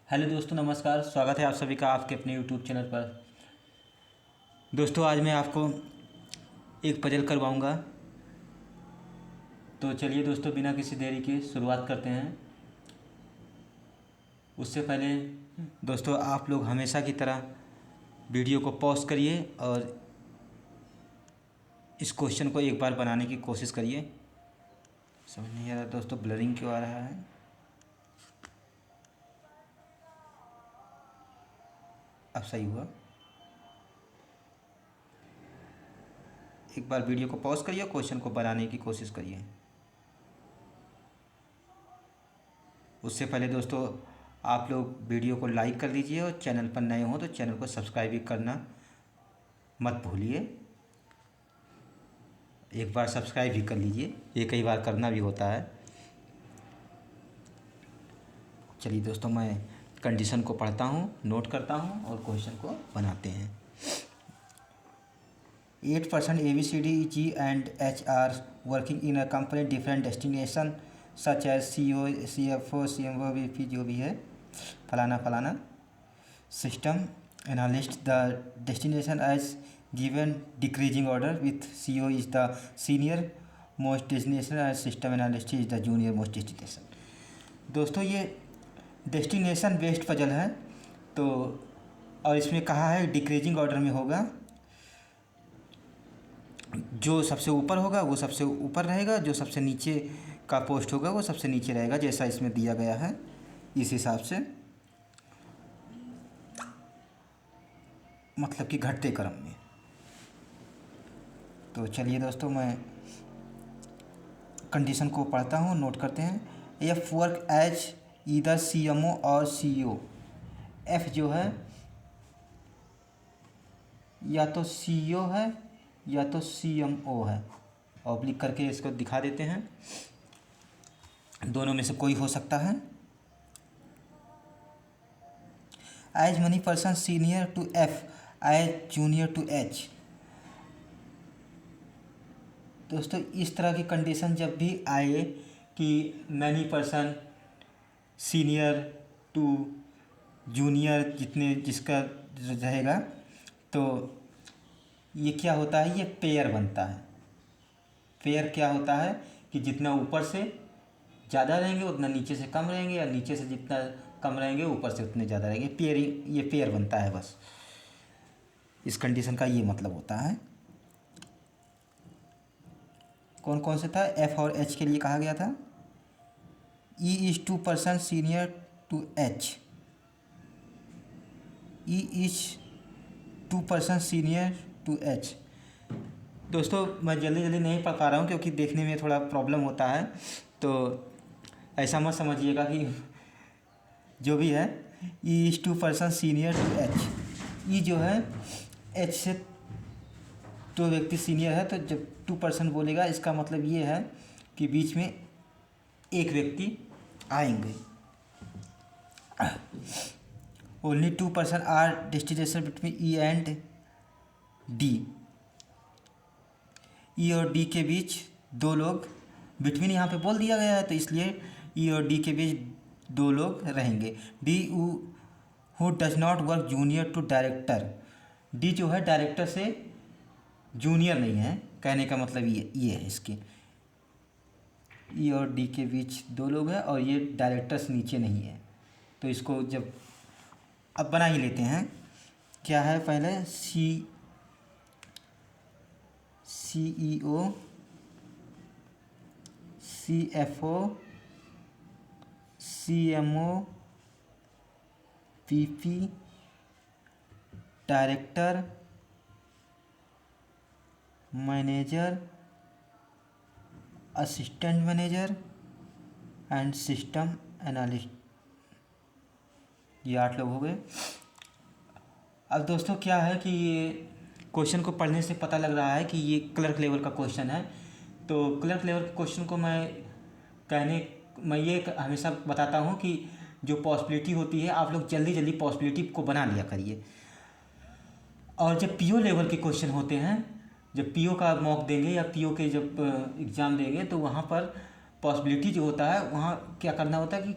Hello दोस्तों, नमस्कार। स्वागत है आप सभी का आपके अपने यूट्यूब चैनल पर। दोस्तों, आज मैं आपको एक पजल करवाऊंगा। तो चलिए दोस्तों, बिना किसी देरी के शुरुआत करते हैं। उससे पहले दोस्तों, आप लोग हमेशा की तरह वीडियो को पॉज करिए और इस क्वेश्चन को एक बार बनाने की कोशिश करिए। समझ नहीं आ रहा दोस्तों, ब्लरिंग क्यों आ रहा है। अब सही हुआ। एक बार वीडियो को पॉज करिए, क्वेश्चन को बनाने की कोशिश करिए। उससे पहले दोस्तों, आप लोग वीडियो को लाइक कर दीजिए और चैनल पर नए हो तो चैनल को सब्सक्राइब भी करना मत भूलिए। एक बार सब्सक्राइब भी कर लीजिए, ये कई बार करना भी होता है। चलिए दोस्तों, मैं कंडीशन को पढ़ता हूँ, नोट करता हूँ और क्वेश्चन को बनाते हैं। 8% ABCD, G and H are working in a company different destination such as CEO, CFO, CMO, VP, जो भी है फलाना फलाना। System analyst, the destination as given decreasing order with CEO is the senior most destination and system analyst is the junior most destination। दोस्तों, ये destination based puzzle है। तो और इसमें कहा है डिक्रीजिंग ऑर्डर में होगा। जो सबसे ऊपर होगा वो सबसे ऊपर रहेगा, जो सबसे नीचे का पोस्ट होगा वो सबसे नीचे रहेगा, जैसा इसमें दिया गया है इस हिसाब से, मतलब कि घटते क्रम में। तो चलिए दोस्तों, मैं कंडीशन को पढ़ता हूँ, नोट करते हैं। F work as either CMO और CEO। एफ जो है या तो CEO है या तो CMO है। ऑब्लिक करके इसको दिखा देते हैं, दोनों में से कोई हो सकता है। As many person senior to F as junior to H। दोस्तों, इस तरह की कंडीशन जब भी आए कि many person senior to junior जितने जिसका रहेगा, तो ये क्या होता है, ये पेयर बनता है। पेयर क्या होता है कि जितना ऊपर से ज़्यादा रहेंगे उतना नीचे से कम रहेंगे, या नीचे से जितना कम रहेंगे ऊपर से उतने ज़्यादा रहेंगे। पेयरिंग, ये पेयर बनता है बस। इस कंडीशन का ये मतलब होता है। कौन कौन से था, F और H के लिए कहा गया था। E is 2% senior to H। E is 2% senior to H। दोस्तों, मैं जल्दी जल्दी नहीं पढ़ पा रहा हूँ क्योंकि देखने में थोड़ा प्रॉब्लम होता है, तो ऐसा मत समझिएगा कि जो भी है। E is 2% senior to H। E जो है H से दो व्यक्ति सीनियर है, तो जब 2% बोलेगा इसका मतलब ये है कि बीच में एक व्यक्ति आएंगे। Only 2% are destination between E and D। E और D के बीच दो लोग, बिटवीन यहाँ पे बोल दिया गया है तो इसलिए E और D के बीच दो लोग रहेंगे। D who does not work junior to director. D जो है डायरेक्टर से जूनियर नहीं है, कहने का मतलब ये है इसके। E और D के बीच दो लोग हैं और ये डायरेक्टर से नीचे नहीं है। तो इसको जब अब बना ही लेते हैं। क्या है पहले, CEO, CFO, CMO, VP, director, manager, assistant manager and system analyst. ये 8 लोग हो गए। अब दोस्तों, क्या है कि ये क्वेश्चन को पढ़ने से पता लग रहा है कि ये क्लर्क लेवल का क्वेश्चन है। तो क्लर्क लेवल के क्वेश्चन को मैं ये हमेशा बताता हूँ कि जो पॉसिबिलिटी होती है आप लोग जल्दी जल्दी पॉसिबिलिटी को बना लिया करिए। और जब PO लेवल के क्वेश्चन होते हैं, जब PO का मॉक देंगे या PO के जब एग्ज़ाम देंगे, तो वहाँ पर पॉसिबिलिटी जो होता है वहाँ क्या करना होता है कि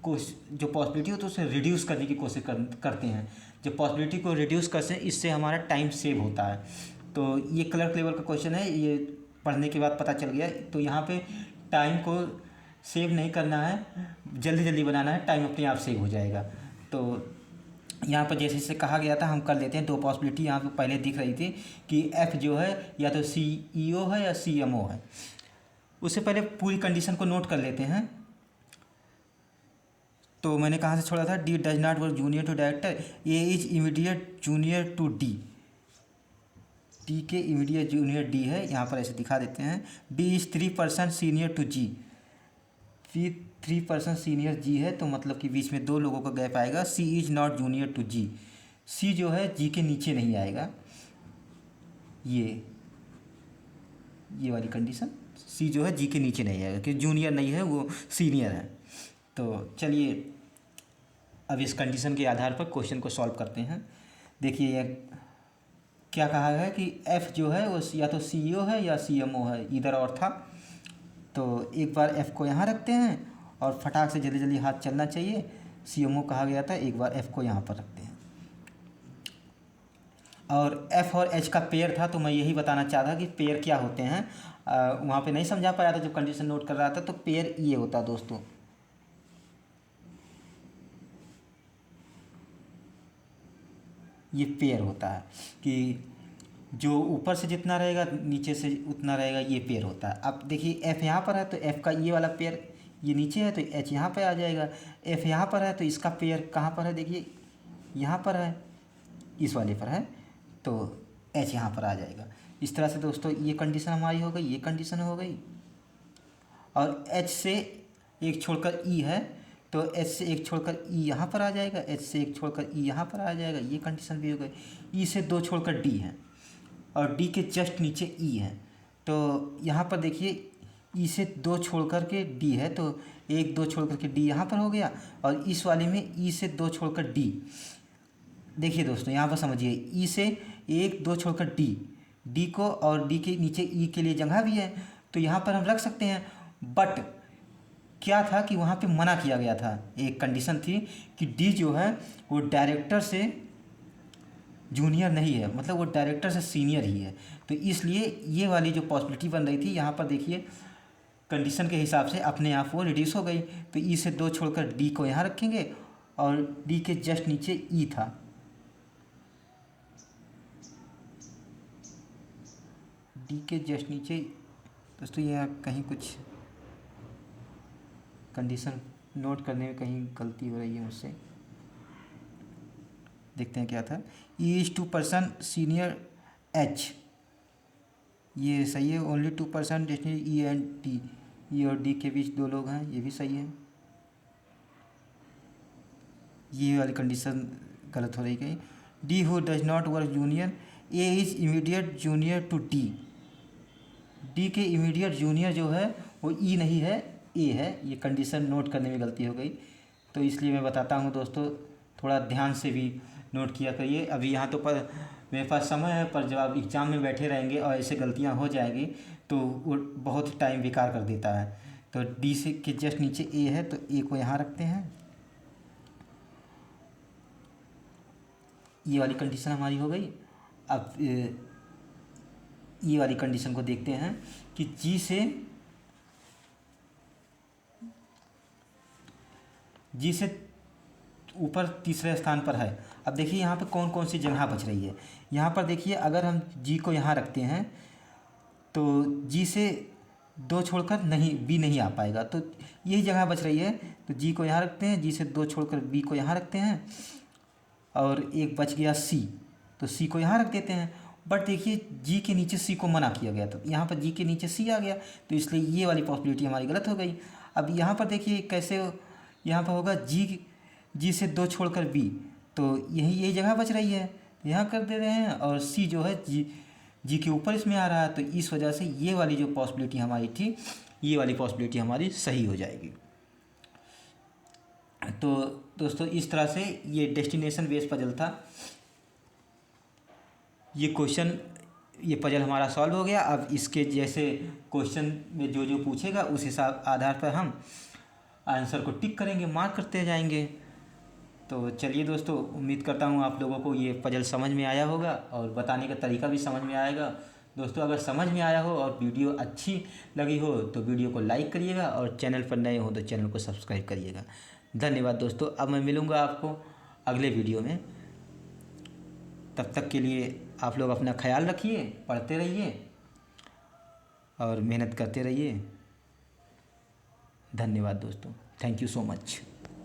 जो पॉसिबिलिटी होती है उसे रिड्यूस करने की कोशिश करते हैं। जब पॉसिबिलिटी को रिड्यूस करते हैं इससे हमारा टाइम सेव होता है। तो ये क्लर्क लेवल का क्वेश्चन है, ये पढ़ने के बाद पता चल गया। तो यहाँ पे टाइम को सेव नहीं करना है, जल्दी जल्दी बनाना है, टाइम अपने आप सेव हो जाएगा। तो यहाँ पर जैसे जैसे कहा गया था हम कर लेते हैं। दो पॉसिबिलिटी यहाँ पे पहले दिख रही थी कि एफ जो है या तो CEO है या CMO है। उससे पहले पूरी कंडीशन को नोट कर लेते हैं। तो मैंने कहाँ से छोड़ा था, D does not work junior to director, A is immediate junior to D, D के इमीडिएट जूनियर डी है, यहाँ पर ऐसे दिखा देते हैं। D is 3% senior to G, 3% senior G है तो मतलब कि बीच में 2 लोगों का गैप आएगा। सी इज नॉट जूनियर टू जी, सी जो है जी के नीचे नहीं आएगा। ये वाली कंडीशन, सी जो है जी के नीचे नहीं आएगा क्योंकि जूनियर नहीं है, वो सीनियर है। तो चलिए अब इस कंडीशन के आधार पर क्वेश्चन को सॉल्व करते हैं। देखिए ये क्या कहा है कि एफ जो है वो या तो CEO है या CMO है, इधर और था। तो एक बार एफ़ को यहाँ रखते हैं और फटाक से जल्दी जल्दी हाथ चलना चाहिए। CMO कहा गया था, एक बार एफ़ को यहाँ पर रखते हैं। और एफ़ और एच का पेयर था, तो मैं यही बताना चाहता कि पेयर क्या होते हैं। वहाँ पे नहीं समझा पाया था जब कंडीशन नोट कर रहा था। तो पेयर ये होता है दोस्तों, ये पेयर होता है कि जो ऊपर से जितना रहेगा नीचे से उतना रहेगा, ये पेयर होता है। अब देखिए एफ़ यहाँ पर है तो एफ़ का ये वाला पेयर ये नीचे है तो एच यहाँ पे आ जाएगा। एफ़ यहाँ पर है तो इसका पेयर कहाँ पर है, देखिए यहाँ पर है, इस वाले पर है, तो एच यहाँ पर आ जाएगा। इस तरह से दोस्तों ये कंडीशन हमारी हो गई, ये कंडीशन हो गई। और एच से एक छोड़कर ई है तो एच से एक छोड़कर ई यहाँ पर आ जाएगा, एच से एक छोड़कर ई यहाँ पर आ जाएगा, ये कंडीशन भी हो गई। ई से 2 छोड़कर डी है और डी के जस्ट नीचे ई है। तो यहाँ पर देखिए ई से 2 छोड़ कर के डी है तो 1 2 छोड़ कर के डी यहाँ पर हो गया। और इस वाले में ई से 2 छोड़ कर डी, देखिए दोस्तों यहाँ पर समझिए, ई से 1 2 छोड़ कर डी को, और डी के नीचे ई के लिए जगह भी है तो यहाँ पर हम रख सकते हैं। बट क्या था कि वहाँ पे मना किया गया था, एक कंडीशन थी कि डी जो है वो डायरेक्टर से जूनियर नहीं है, मतलब वो डायरेक्टर से सीनियर ही है। तो इसलिए ये वाली जो पॉसिबिलिटी बन रही थी यहाँ पर देखिए कंडीशन के हिसाब से अपने आप वो रिड्यूस हो गई। तो ई से 2 छोड़कर डी को यहाँ रखेंगे और डी के जस्ट नीचे ई था, डी के जस्ट नीचे दोस्तों यहाँ कहीं कुछ कंडीशन नोट करने में कहीं गलती हो रही है मुझसे, देखते हैं क्या था। ई इज 2% सीनियर एच, ये सही है। Only 2% destiny E and D, E और डी के बीच 2 लोग हैं, ये भी सही है। ये वाली कंडीशन गलत हो रही गई। D who does not work junior, A is immediate junior to D, D के इमीडिएट जूनियर जो है वो ई नहीं है, ए है। ये कंडीशन नोट करने में गलती हो गई, तो इसलिए मैं बताता हूँ दोस्तों, थोड़ा ध्यान से भी नोट किया करिए। अभी यहाँ तो पर मेरे पास समय है, पर जब आप एग्ज़ाम में बैठे रहेंगे और ऐसे गलतियाँ हो जाएगी तो वो बहुत टाइम बेकार कर देता है। तो डी से के जस्ट नीचे ए है तो ए को यहाँ रखते हैं। ये वाली कंडीशन हमारी हो गई। अब ये वाली कंडीशन को देखते हैं कि जी से ऊपर तीसरे स्थान पर है। अब देखिए यहाँ पे कौन कौन सी जगह बच रही है। यहाँ पर देखिए अगर हम जी को यहाँ रखते हैं तो जी से 2 छोड़कर नहीं बी नहीं आ पाएगा, तो यही जगह बच रही है। तो जी को यहाँ रखते हैं, जी से 2 छोड़कर बी को यहाँ रखते हैं, और एक बच गया सी, तो सी को यहाँ रख देते हैं। बट देखिए जी के नीचे सी को मना किया गया, तो यहाँ पर जी के नीचे सी आ गया, तो इसलिए ये वाली पॉसिबिलिटी हमारी गलत हो गई। अब यहाँ पर देखिए कैसे, यहाँ पर होगा जी से 2 छोड़कर बी, तो यही जगह बच रही है, यहाँ कर दे रहे हैं। और सी जो है जी के ऊपर इसमें आ रहा है, तो इस वजह से ये वाली जो पॉसिबिलिटी हमारी थी, ये वाली पॉसिबिलिटी हमारी सही हो जाएगी। तो दोस्तों इस तरह से ये डेस्टिनेशन बेस्ड पजल था। ये क्वेश्चन, ये पजल हमारा सॉल्व हो गया। अब इसके जैसे क्वेश्चन में जो जो पूछेगा उस हिसाब आधार पर हम आंसर को टिक करेंगे, मार्क करते जाएंगे। तो चलिए दोस्तों, उम्मीद करता हूँ आप लोगों को ये पजल समझ में आया होगा और बताने का तरीका भी समझ में आएगा। दोस्तों अगर समझ में आया हो और वीडियो अच्छी लगी हो तो वीडियो को लाइक करिएगा और चैनल पर नए हो तो चैनल को सब्सक्राइब करिएगा। धन्यवाद दोस्तों। अब मैं मिलूँगा आपको अगले वीडियो में। तब तक के लिए आप लोग अपना ख्याल रखिए, पढ़ते रहिए और मेहनत करते रहिए। धन्यवाद दोस्तों, थैंक यू सो मच।